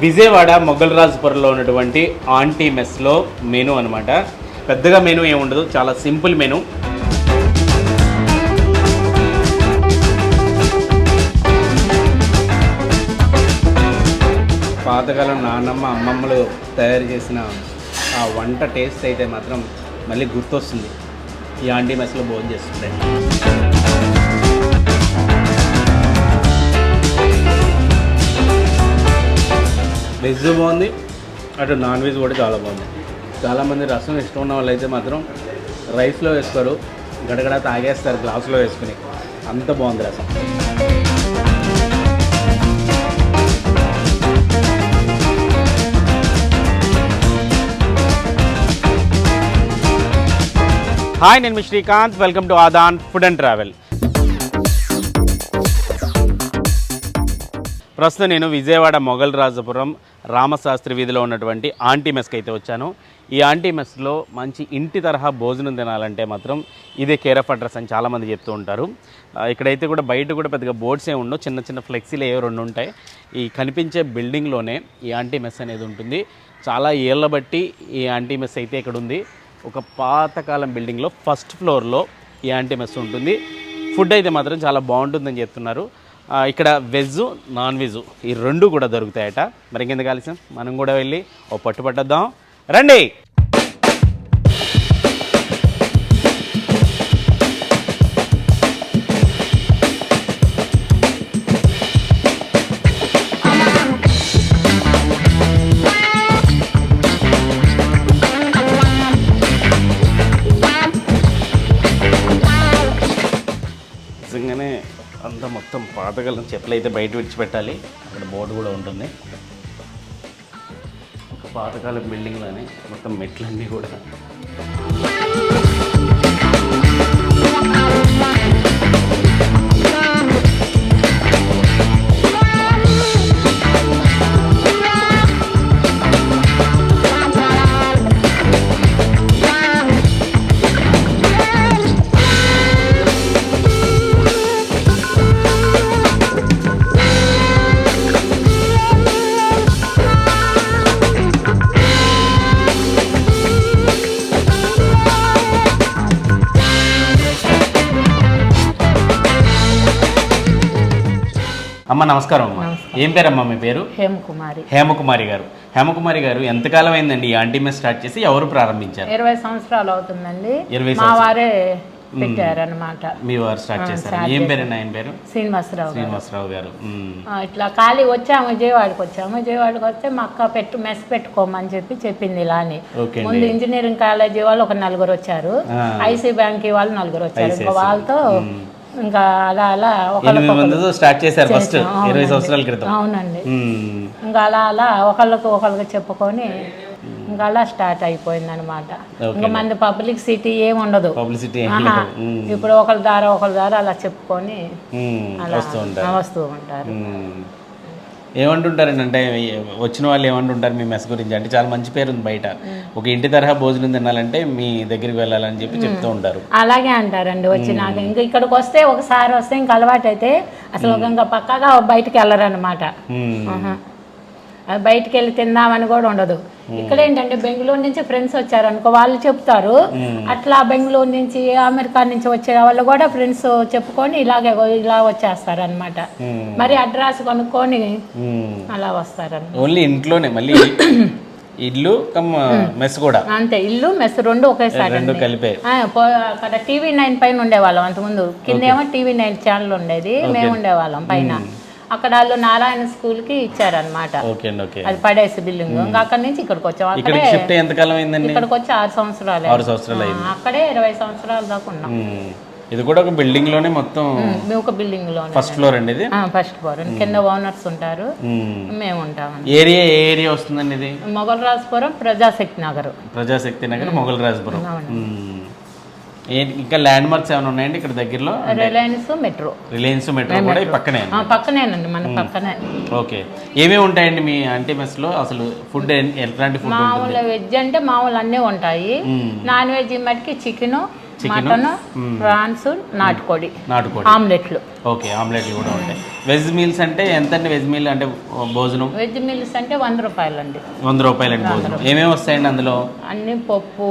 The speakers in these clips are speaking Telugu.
విజయవాడ మొగల్రాజుపురంలో ఉన్నటువంటి ఆంటీ మెస్లో మెనూ అనమాట. పెద్దగా మెనూ ఏముండదు, చాలా సింపుల్ మెనూ. పాతకాలం నాన్నమ్మ అమ్మమ్మలు తయారు చేసిన ఆ వంట టేస్ట్ అయితే మాత్రం మళ్ళీ గుర్తొస్తుంది ఈ ఆంటీ మెస్లో భోజనం చేస్తుంటే. వెజ్ బాగుంది, అటు నాన్ వెజ్ కూడా చాలా బాగుంది. చాలామంది రసం ఇష్టం ఉన్న వాళ్ళు అయితే మాత్రం రైస్లో వేస్తారు, గడగడ తాగేస్తారు గ్లాసులో వేసుకుని, అంత బాగుంది రసం. హాయ్, నేను మీ Srikanth. Welcome to Aadhan food and travel. ప్రస్తుతం నేను విజయవాడ మొగల్రాజుపురం రామశాస్త్రి వీధిలో ఉన్నటువంటి ఆంటీ మెస్కి అయితే వచ్చాను. ఈ ఆంటీ మెస్లో మంచి ఇంటి తరహా భోజనం తినాలంటే మాత్రం ఇదే కేర్ ఆఫ్ అడ్రస్ అని చాలామంది చెప్తూ ఉంటారు. ఇక్కడైతే కూడా బయట కూడా పెద్దగా బోర్డ్స్ ఏమి ఉండవు, చిన్న చిన్న ఫ్లెక్సీలు ఏవో రెండు ఉంటాయి. ఈ కనిపించే బిల్డింగ్లోనే ఈ ఆంటీ మెస్ అనేది ఉంటుంది. చాలా ఏళ్ళ బట్టి ఈ ఆంటీ మెస్ అయితే ఇక్కడ ఉంది. ఒక పాతకాలం బిల్డింగ్లో ఫస్ట్ ఫ్లోర్లో ఈ ఆంటీ మెస్ ఉంటుంది. ఫుడ్ అయితే మాత్రం చాలా బాగుంటుందని చెప్తున్నారు. ఇక్కడ వెజ్ నాన్ వెజ్ ఈ రెండు కూడా దొరుకుతాయట. మరి ఇంకెందుకు ఆలస్యం, మనం కూడా వెళ్ళి ఓ పట్టు పట్టద్దాం రండి. నిజంగానే అంతా మొత్తం పాతకాలం చెప్పులు అయితే బయట విడిచిపెట్టాలి. అక్కడ బోర్డు కూడా ఉంటుంది. ఒక పాతకాలం బిల్డింగ్లోనే మొత్తం మెట్లన్నీ కూడా. అమ్మ నమస్కారం. అమ్మ ఏం పేరమ్మా మీ పేరు? హేమకుమారి. హేమకుమారి గారు. హేమకుమారి గారు ఎంతకాలం అయిందండి ఈ ఆంటీ మెస్ స్టార్ట్ చేసి? ఎవరు ప్రారంభించారు? 20 సంవత్సరాలు అవుతుందండి. 20 మా వారే పెట్టారనమాట. మీ వారు స్టార్ట్ చేశారు. ఏం పేరండి ఆయన పేరు? శ్రీనివాసరావు గారు. ఇట్లా ఖాళీ వచ్చాము, విజయవాడకి వచ్చాము. విజయవాడకి వస్తే మా అక్క మెస్ పెట్టుకోమని చెప్పింది ఇలాని. ముందు ఇంజనీరింగ్ కాలేజీ వాళ్ళు ఒక 4 వచ్చారు, ఐసీ బ్యాంక్ వాళ్ళు 4 వచ్చారు. ఇంకా వాళ్ళతో ఇంకా అలా అలా స్టార్ట్ చేశారు ఫస్ట్ 20 సంవత్సరాల క్రితం. అవునండి. ఇంకా అలా అలా ఒకళ్ళకి చెప్పుకొని ఇంకా అలా స్టార్ట్ అయిపోయింది అనమాట. ఇంకా మంది పబ్లిసిటీ ఏమి ఉండదు. ఇప్పుడు ఒకళ్ళ ద్వారా అలా చెప్పుకొని అలా వస్తూ ఉంటారు. ఏమంటుంటారండి అంటే వచ్చిన వాళ్ళు ఏమంటుంటారు మీ మెస్ గురించి? అంటే చాలా మంచి పేరు ఉంది బయట, ఒక ఇంటి తరహా భోజనం తినాలంటే మీ దగ్గరికి వెళ్ళాలని చెప్పి చెప్తూ ఉంటారు. అలాగే అంటారండి. వచ్చినాక ఇంకా ఇక్కడికి వస్తే ఒకసారి వస్తే ఇంకా అలవాటు అయితే అసలు ఇంకా పక్కాగా బయటికి వెళ్ళరనమాట. బయటికి వెళ్ళి తిందామని కూడా ఉండదు. ఇక్కడ ఏంటంటే బెంగళూరు నుంచి ఫ్రెండ్స్ వచ్చారనుకో, వాళ్ళు చెప్తారు. అట్లా బెంగళూరు నుంచి అమెరికా నుంచి వచ్చే వాళ్ళు కూడా ఫ్రెండ్స్ చెప్పుకొని ఇలా వచ్చేస్తారు అనమాట. మరి అడ్రస్ కొనుక్కొని అలా వస్తారన్నమాట. ఓన్లీ ఇంట్లోనే మళ్ళీ ఇల్లు మెస్ కూడా అంతే, ఇల్లు మెస్ రెండు ఒకేసారి కలిపే. అక్కడ TV9 పైన ఉండేవాళ్ళం అంతకుముందు. కిందేమో TV9 ఛానల్ ఉండేది, మేము ఉండేవాళ్ళం పైన. అక్కడ వాళ్ళు నారాయణ స్కూల్ కి ఇచ్చారనమాట. అది పడేసి బిల్డింగ్. ఇంకా అక్కడ నుంచి ఇక్కడికి వచ్చాం. ఇక్కడికి వచ్చి 6 సంవత్సరాలు. అక్కడే 20 సంవత్సరాల దాకా ఉన్నాం. ఇది కూడా ఒక బిల్డింగ్ లోనే మొత్తం. ఒక బిల్డింగ్ లో ఫస్ట్ ఫ్లోర్ అండి ఇది. First floor. కింద ఓనర్స్ ఉంటారు, మేము ఉంటాం. ఏరియా వస్తుందండి ఇది? మొగల్రాజుపురం ప్రజాశక్తి నగర్ మొగల్రాజుపురం. ఇంకా ల్యాండ్ మార్క్స్ ఏమైనా ఉన్నాయండి ఇక్కడ దగ్గరలో? రిలయన్స్ మెట్రో కూడా పక్కనేనండి, మన పక్కనే. ఓకే, ఏమేమి ఉంటాయండి మీ ఆంటీ మెస్ లో? అసలు ఫుడ్ ఎట్లాంటి ఫుడ్? మామూలు వెజ్ అంటే మామూలు అన్నీ ఉంటాయి. నాన్ వెజ్ మటుకి చికెన్, మటన్, ప్రాన్స్, నాటుకోడి ఆమ్లెట్లు. ఓకే, ఆమ్లెట్లు కూడా ఉంటాయి. వెజ్ మీల్స్ అంటే ఎంత అండి? వెజ్ మీల్ అంటే భోజనం వెజ్ మీల్స్ అంటే 100 రూపాయలండి. 100 రూపాయలండి భోజనం. ఏమేమి వస్తాయండి అందులో? అన్ని పప్పు,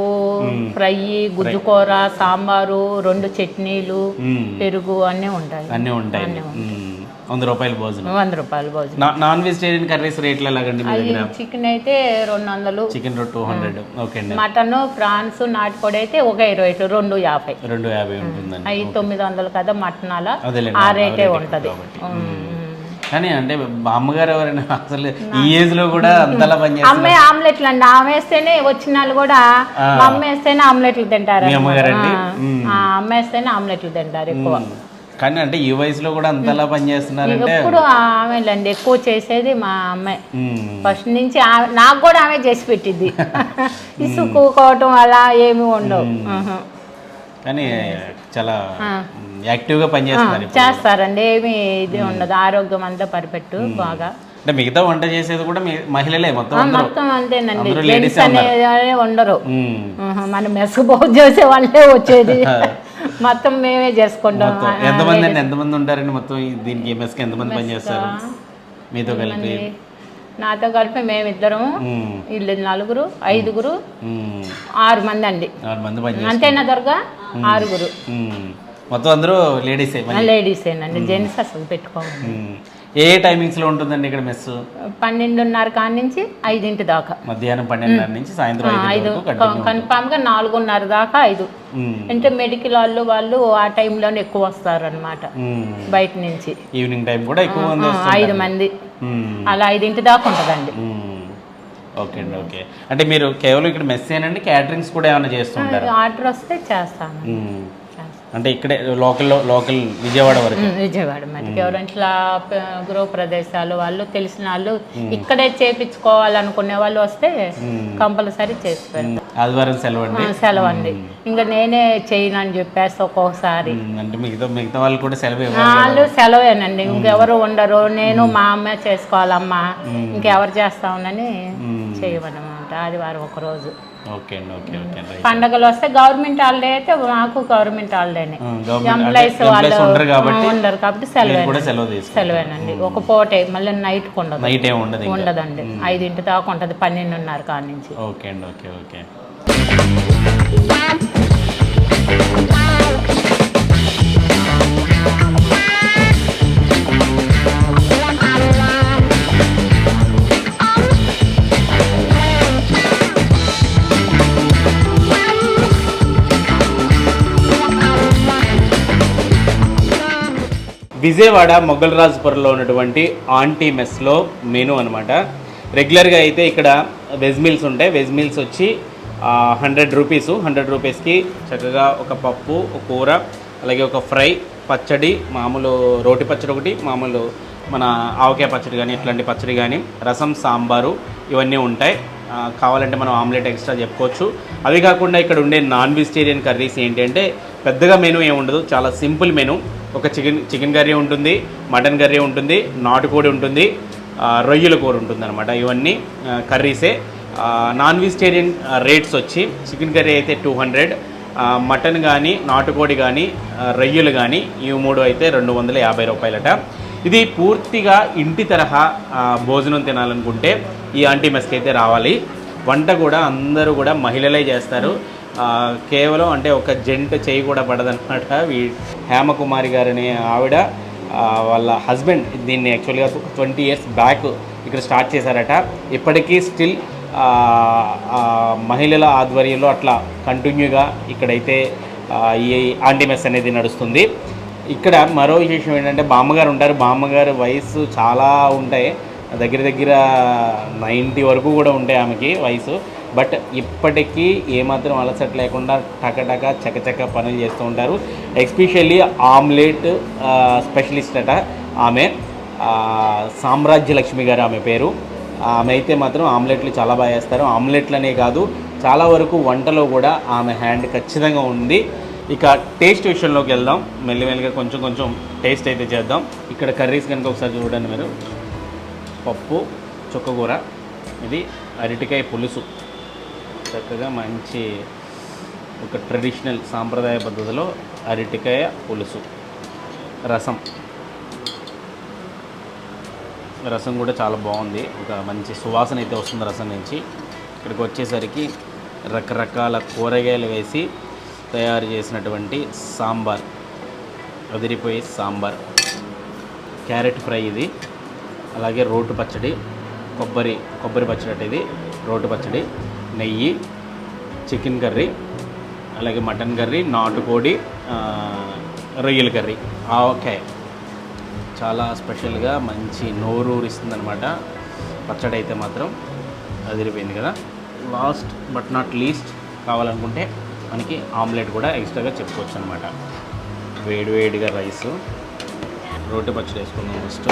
ఫ్రై, గుజ్జుకూర, సాంబారు, 2 చట్నీలు, పెరుగు అన్నీ ఉంటాయి. 100 రూపాయల భోజనం. 100 రూపాయల భోజనం. నాన్ వెజిటేరియన్ కర్రీస్ రేట్లు ఎలాగండి మీ దగ్గర? చికెన్ అయితే 200, చికెన్ 200. ఓకే అండి. మటన్, ప్రాన్స్, నాటుకోడి అయితే ఒక 20, 250. 250 ఉంటుందండి. అవి 900 కదా మటన్, అలా ఆ రేటే ఉంటుంది. కానీ అంటే అమ్మగారు ఎవరైనా అసలు ఈ ఏజ్ లో కూడా అంతలా పనిచేస్తారు. అమ్మాయి ఆమ్లెట్లు అండి, ఆమె వేస్తేనే వచ్చిన వాళ్ళు కూడా మా అమ్మ వేస్తేనే ఆమ్లెట్లు తింటారు. అమ్మగారండి అమ్మ వేస్తేనే ఆమ్లెట్లు తింటారు ఎక్కువ. కానీ అంటే ఈ వయసులో కూడా అంతలా పనిచేస్తున్నారంటే ఎప్పుడు ఆమెలండి ఎక్కువ చేసేది మా అమ్మాయి. ఫస్ట్ నుంచి నాకు కూడా ఆమె చేసి పెట్టింది. ఇసుకోవటం అలా ఏమి ఉండవు. కానీ చాలా యాక్టివ్గా చేస్తారండి, ఏమి ఇది ఉండదు. ఆరోగ్యం అంతా పర్ఫెక్ట్ బాగా. అంటే మిగతా వంట చేసేది కూడా మహిళలే మొత్తం అంతేనండి, జెంట్స్ అనేది ఉండరు. మన మెస్ భోజనం చేసే వాళ్ళే వచ్చేది, మొత్తం మేమే చేసుకుంటాం. ఎంతమంది ఉంటారండి మొత్తం దీనికి? మెస్కి ఎంతమంది పని చేస్తారు మీతో కలిపి? నాతో కలిపి మేమిద్దరము, వీళ్ళు 4, 5, 6 మంది అండి. 6 మంది పని అంతేనా దుర్గా? 6. మొత్తం అందరూ లేడీసేనండి, జెంట్స్ అసలు పెట్టుకోవాలి. ఏ టైమింగ్స్ లో ఉంటుందండి ఇక్కడ మెస్? 12:30 కాడ నుంచి 5 దాకా. మధ్యాహ్నం 12:30 నుంచి సాయంత్రం 5 కన్ఫామ్ గా 4:30 దాకా 5. అంటే మెడికల్ వాళ్ళు ఆ టైంలోనే ఎక్కువ వస్తారు అనమాట బయట నుంచి. ఈవినింగ్ టైం కూడా ఎక్కువ 5 మంది అలా 5 దాకా ఉంటుందండి. ఓకే అండి. ఓకే, అంటే మీరు కేవలం ఇక్కడ మెస్ ఏనండి, క్యాటరింగ్స్ కూడా ఏమైనా చేస్తుంటారు? ఆర్డర్ వస్తే చేస్తాను. అంటే ఇక్కడే లోకల్ విజయవాడ వరకు? విజయవాడ మటుకు ఎవరైనా ఇట్లా గృహ ప్రదేశాలు వాళ్ళు తెలిసిన వాళ్ళు ఇక్కడే చేపించుకోవాలనుకునే వాళ్ళు వస్తే కంపల్సరీ చేసి పెడతాను. ఆదివారం సెలవు అండి. ఇంకా నేనే చేయను అని చెప్పేసి ఒక్కొక్కసారి. అంటే మిగతా వాళ్ళు కూడా వాళ్ళు సెలవేనండి, ఇంకెవరు ఉండరు. నేను మా అమ్మ చేసుకోవాలమ్మా, ఇంకెవరు చేస్తామని చేయమన్నమాట. ఆదివారం ఒకరోజు. పండగలు వస్తే గవర్నమెంట్ హాలిడే అయితే మాకు గవర్నమెంట్ హాలిడేనే. ఎంప్లాయీస్ వాళ్ళు ఉండరు కాబట్టి సెలవేనండి. ఒక పూటే, మళ్ళీ నైట్ ఉండదండి. 5 దాకా ఉంటుంది, 12:30 కాడ నుంచి. ఓకే అండి. Okay okay. విజయవాడ మొగల్రాజుపురంలో ఉన్నటువంటి ఆంటీ మెస్లో మెనూ అనమాట. రెగ్యులర్గా అయితే ఇక్కడ వెజ్ మీల్స్ ఉంటాయి. వెజ్ మీల్స్ వచ్చి 100 రూపీస్. 100 రూపీస్కి చక్కగా ఒక పప్పు, ఒక కూర, అలాగే ఒక ఫ్రై, పచ్చడి, మామూలు రోటి పచ్చడి ఒకటి, మామూలు మన ఆవకాయ పచ్చడి కానీ ఇట్లాంటి పచ్చడి కానీ, రసం, సాంబారు ఇవన్నీ ఉంటాయి. కావాలంటే మనం ఆమ్లెట్ ఎక్స్ట్రా చెప్పుకోవచ్చు. అవి కాకుండా ఇక్కడ ఉండే నాన్ వెజిటేరియన్ కర్రీస్ ఏంటి అంటే పెద్దగా మెనూ ఏమి ఉండదు, చాలా సింపుల్ మెనూ. ఒక చికెన్ కర్రీ ఉంటుంది, మటన్ కర్రీ ఉంటుంది, నాటుకోడి ఉంటుంది, రొయ్యల కూర ఉంటుంది అనమాట. ఇవన్నీ కర్రీసే. నాన్ వెజిటేరియన్ రేట్స్ వచ్చి చికెన్ కర్రీ అయితే 200, మటన్ కానీ, నాటుకోడి కానీ, రొయ్యలు కానీ ఇవి 3 అయితే 250 రూపాయలట. ఇది పూర్తిగా ఇంటి తరహా భోజనం తినాలనుకుంటే ఈ ఆంటీ మెస్కి అయితే రావాలి. వంట కూడా అందరూ కూడా మహిళలే చేస్తారు. కేవలం అంటే ఒక జెంట్ చేయి కూడా పడదనమాట. హేమకుమారి గారనే ఆవిడ వాళ్ళ హస్బెండ్ దీన్ని యాక్చువల్గా 20 ఇయర్స్ బ్యాక్ ఇక్కడ స్టార్ట్ చేశారట. ఇప్పటికీ స్టిల్ మహిళల ఆధ్వర్యంలో అట్లా కంటిన్యూగా ఇక్కడైతే ఈ ఆంటీ మెస్ అనేది నడుస్తుంది. ఇక్కడ మరో విశేషం ఏంటంటే బామ్మగారు ఉంటారు. బామ్మగారు వయసు చాలా ఉంటాయి, దగ్గర 90 వరకు కూడా ఉంటాయి ఆమెకి వయసు. బట్ ఇప్పటికీ ఏమాత్రం అలసట లేకుండా టకటక చకచక పనులు చేస్తూ ఉంటారు. ఎస్పెషల్లీ ఆమ్లెట్ స్పెషలిస్ట్ అట ఆమె. సామ్రాజ్య లక్ష్మి గారు ఆమె పేరు. ఆమె అయితే మాత్రం ఆమ్లెట్లు చాలా బాగా చేస్తారు. ఆమ్లెట్లనే కాదు, చాలా వరకు వంటలో కూడా ఆమె హ్యాండ్ ఖచ్చితంగా ఉంది. ఇక టేస్ట్ విషయంలోకి వెళ్దాం. మెల్లిమెల్లిగా కొంచెం టేస్ట్ అయితే చేద్దాం. ఇక్కడ కర్రీస్ కనుక ఒకసారి చూడండి మీరు. పప్పు, చుక్కకూర, ఇది అరటికాయ పులుసు, చక్కగా మంచి ఒక ట్రెడిషనల్ సాంప్రదాయ పద్ధతిలో అరటికాయ పులుసు, రసం కూడా చాలా బాగుంది. ఒక మంచి సువాసన అయితే వస్తుంది రసం నుంచి. ఇక్కడికి వచ్చేసరికి రకరకాల కూరగాయలు వేసి తయారు చేసినటువంటి సాంబార్, అదిరిపోయే సాంబార్, క్యారెట్ ఫ్రై ఇది, అలాగే రోటు పచ్చడి, కొబ్బరి పచ్చడి, ఇది రోటు పచ్చడి, నెయ్యి, చికెన్ కర్రీ, అలాగే మటన్ కర్రీ, నాటుకోడి, రొయ్యల కర్రీ, ఆవకాయ. చాలా స్పెషల్గా మంచి నోరు ఊరిస్తుందనమాట పచ్చడి అయితే మాత్రం అదిరిపోయింది కదా. లాస్ట్ బట్ నాట్ లీస్ట్ కావాలనుకుంటే మనకి ఆమ్లెట్ కూడా ఎక్స్ట్రాగా చెప్పుకోవచ్చు అనమాట. వేడివేడిగా రైసు, రోటి పచ్చడి వేసుకుందాం ఫస్ట్.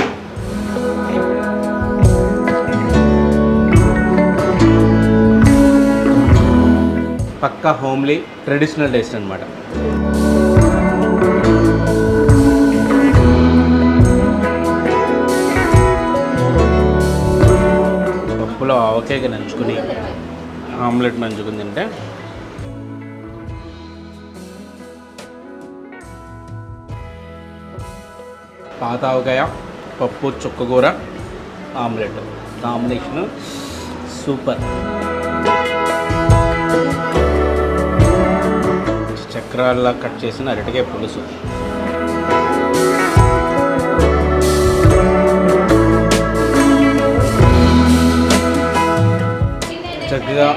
పక్కా హోమ్లీ ట్రెడిషనల్ టేస్ట్ అనమాట. పప్పులో ఆవకాయ నంచుకుని ఆమ్లెట్ నంచుకుని తింటే పాత ఆవకాయ, పప్పు, చుక్కకూర, ఆమ్లెట్ కాంబినేషన్ సూపర్. చక్రాల్లా కట్ చేసిన అరటికాయ పులుసు, చక్కగా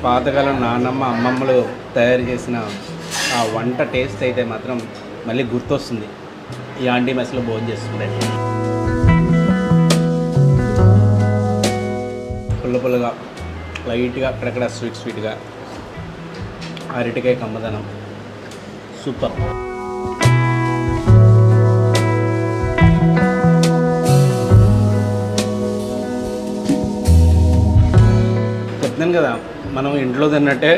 పాతకాలం నాన్నమ్మ అమ్మమ్మలు తయారు చేసిన ఆ వంట టేస్ట్ అయితే మాత్రం మళ్ళీ గుర్తొస్తుంది ఈ ఆంటీ మెస్లో భోజనం చేస్తుండే. పుల్లగా లైట్గా అక్కడక్కడ స్వీట్గా అరటికాయ కమ్మదనం సూపర్. చెప్తాను కదా, మనం ఇంట్లో తిన్నట్టే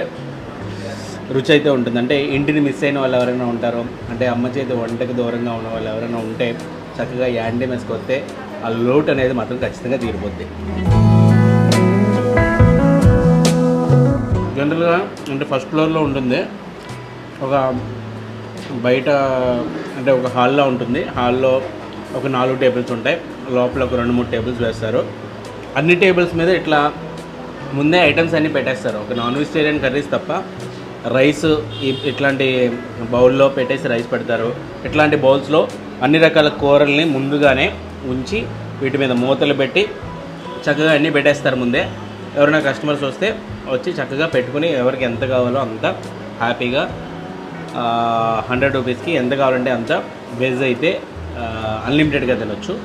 రుచి అయితే ఉంటుంది. అంటే ఇంటిని మిస్ అయిన వాళ్ళు ఎవరైనా ఉంటారో, అంటే అమ్మ చేతి వంటకి దూరంగా ఉన్న వాళ్ళు ఎవరైనా ఉంటే చక్కగా యాంటీ మెస్కి వస్తే ఆ లోటు అనేది మాత్రం ఖచ్చితంగా తీరిపోద్ది. జనరల్గా అంటే ఫస్ట్ ఫ్లోర్లో ఉంటుంది, ఒక బయట అంటే ఒక హాల్లో ఉంటుంది. హాల్లో ఒక 4 టేబుల్స్ ఉంటాయి, లోపల ఒక 2-3 టేబుల్స్ వేస్తారు. అన్ని టేబుల్స్ మీద ఇట్లా ముందే ఐటమ్స్ అన్నీ పెట్టేస్తారు. ఒక నాన్ వెజిటేరియన్ కర్రీస్ తప్ప రైస్ ఇట్లాంటి బౌల్లో పెట్టేసి రైస్ పెడతారు. ఇట్లాంటి బౌల్స్లో అన్ని రకాల కూరల్ని ముందుగానే ఉంచి వీటి మీద మూతలు పెట్టి చక్కగా అన్నీ పెట్టేస్తారు ముందే. ఎవరైనా కస్టమర్స్ వస్తే వచ్చి చక్కగా పెట్టుకుని ఎవరికి ఎంత కావాలో అంత హ్యాపీగా 100 రూపీస్కి ఎంత కావాలంటే అంత వెజ్ అయితే అన్లిమిటెడ్గా తినొచ్చు.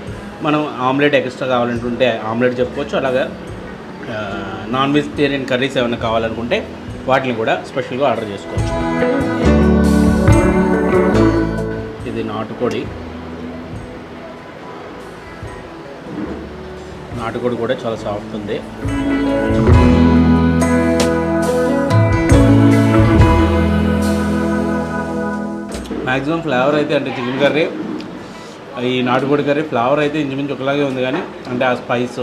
మనం ఆమ్లెట్ ఎక్స్ట్రా కావాలంటుంటే ఆమ్లెట్ చెప్పుకోవచ్చు. అలాగే నాన్ వెజిటేరియన్ కర్రీస్ ఏమైనా కావాలనుకుంటే వాటిని కూడా స్పెషల్గా ఆర్డర్ చేసుకోవచ్చు. ఇది నాటుకోడి కూడా చాలా సాఫ్ట్ ఉంది. మ్యాక్సిమం ఫ్లేవర్ అయితే అంటే చికెన్ కర్రీ, ఈ నాటుకోడి కర్రీ ఫ్లేవర్ అయితే ఇంచుమించు ఒకలాగే ఉంది, కానీ అంటే ఆ స్పైస్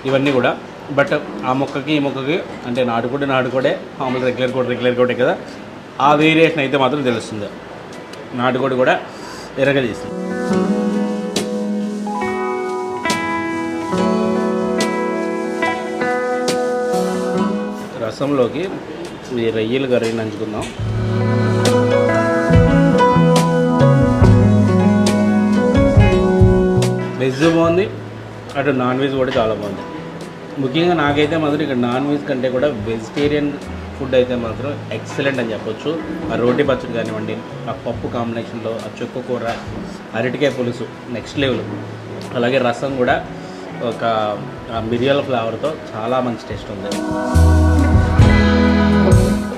ఇవన్నీ కూడా. బట్ ఆ మొక్కకి ఈ మొక్కకి అంటే నాటుకోడే మామూలు రెగ్యులర్ కోడే కదా, ఆ వేరియేషన్ అయితే మాత్రం తెలుస్తుంది. నాటుకోడి కూడా ఎర్రగా చేస్తుంది. రసంలోకి ఈ రొయ్యల కర్రీ నంచుకుందాం. వెజ్ బాగుంది, అటు నాన్ వెజ్ కూడా చాలా బాగుంది. ముఖ్యంగా నాకైతే మాత్రం ఇక్కడ నాన్ వెజ్ కంటే కూడా వెజిటేరియన్ ఫుడ్ అయితే మాత్రం ఎక్సలెంట్ అని చెప్పొచ్చు. ఆ రోటి పచ్చడి కానివ్వండి, ఆ పప్పు కాంబినేషన్లో ఆ చుక్క కూర, అరటికాయ పులుసు నెక్స్ట్ లెవెల్. అలాగే రసం కూడా ఒక మిరియాల ఫ్లేవర్తో చాలా మంచి టేస్ట్ ఉంది.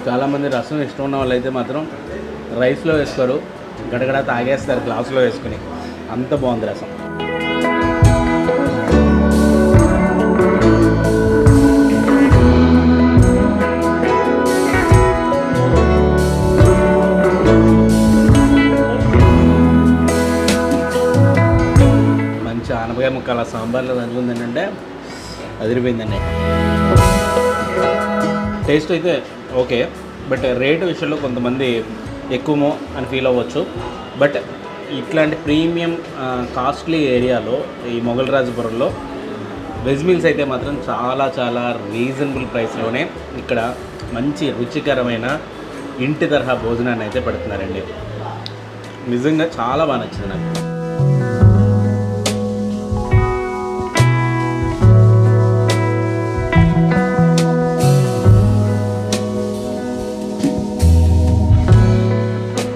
చాలామంది రసం ఇష్టం ఉన్న వాళ్ళు అయితే మాత్రం రైస్లో వేసుకోరు, గడగడ తాగేస్తారు గ్లాసులో వేసుకుని, అంత బాగుంది రసం. మంచి ఆనపకాయ ముక్కల సాంబార్లో నంచుకుంది ఏంటంటే అదిరిపోయిందండి. టేస్ట్ అయితే ఓకే, బట్ రేటు విషయంలో కొంతమంది ఎక్కువమో అని ఫీల్ అవ్వచ్చు. బట్ ఇట్లాంటి ప్రీమియం కాస్ట్లీ ఏరియాలో ఈ మొఘల్ రాజపురంలో వెజ్ మీల్స్ అయితే మాత్రం చాలా చాలా రీజనబుల్ ప్రైస్లోనే ఇక్కడ మంచి రుచికరమైన ఇంటి తరహా భోజనాన్ని అయితే పెడుతున్నారండి. నిజంగా చాలా బాగా నచ్చింది నాకు.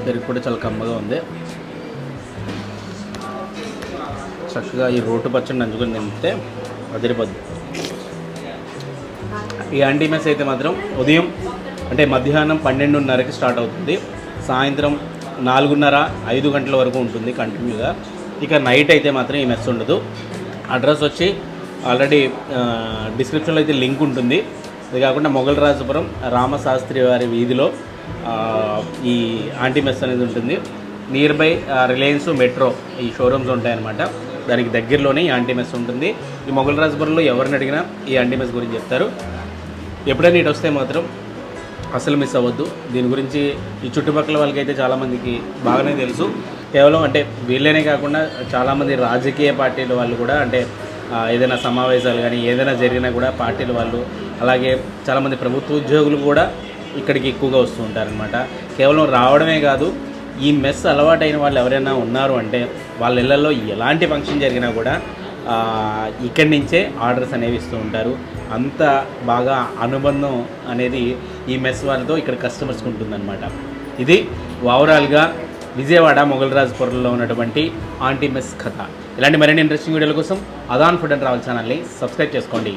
పెరుగు కూడా చాలా కమ్మగా ఉంది. చక్కగా ఈ రోటు పచ్చడి నంచుకొని తింటే అదిరిపోద్ది. ఈ ఆంటీ మెస్ అయితే మాత్రం ఉదయం అంటే మధ్యాహ్నం 12:30కి స్టార్ట్ అవుతుంది, సాయంత్రం 4:30-5 గంటల వరకు ఉంటుంది కంటిన్యూగా. ఇక నైట్ అయితే మాత్రం ఈ మెస్ ఉండదు. అడ్రస్ వచ్చి ఆల్రెడీ డిస్క్రిప్షన్లో అయితే లింక్ ఉంటుంది. ఇది కాకుండా మొఘల్ రాజపురం రామశాస్త్రి వారి వీధిలో ఈ ఆంటీ మెస్ అనేది ఉంటుంది. నియర్ బై రిలయన్స్ మెట్రో ఈ షోరూమ్స్ ఉంటాయన్నమాట. దానికి దగ్గరలోనే ఈ ఆంటీ మెస్ ఉంటుంది. ఈ మొఘల్ రాజపురంలో ఎవరిని అడిగినా ఈ ఆంటీ మెస్ గురించి చెప్తారు. ఎప్పుడైనా ఇటు వస్తే మాత్రం అసలు మిస్ అవ్వద్దు. దీని గురించి ఈ చుట్టుపక్కల వాళ్ళకైతే చాలామందికి బాగానే తెలుసు. కేవలం అంటే వీళ్ళనే కాకుండా చాలామంది రాజకీయ పార్టీల వాళ్ళు కూడా, అంటే ఏదైనా సమావేశాలు కానీ ఏదైనా జరిగినా కూడా పార్టీల వాళ్ళు, అలాగే చాలామంది ప్రభుత్వ ఉద్యోగులు కూడా ఇక్కడికి ఎక్కువగా వస్తూ ఉంటారనమాట. కేవలం రావడమే కాదు, ఈ మెస్ అలవాటైన వాళ్ళు ఎవరైనా ఉన్నారు అంటే వాళ్ళ ఇళ్లలో ఎలాంటి ఫంక్షన్ జరిగినా కూడా ఇక్కడి నుంచే ఆర్డర్స్ అనేవి ఇస్తూ ఉంటారు. అంత బాగా అనుబంధం అనేది ఈ మెస్ వాళ్ళతో ఇక్కడ కస్టమర్స్కి ఉంటుందన్నమాట. ఇది ఓవరాల్గా విజయవాడ మొఘల్ రాజపురంలో ఉన్నటువంటి ఆంటీ మెస్ కథ. ఇలాంటి మరిన్ని ఇంట్రెస్టింగ్ వీడియోల కోసం ఆదాన్ ఫుడ్ అండ్ ట్రావెల్ ఛానల్ని సబ్స్క్రైబ్ చేసుకోండి.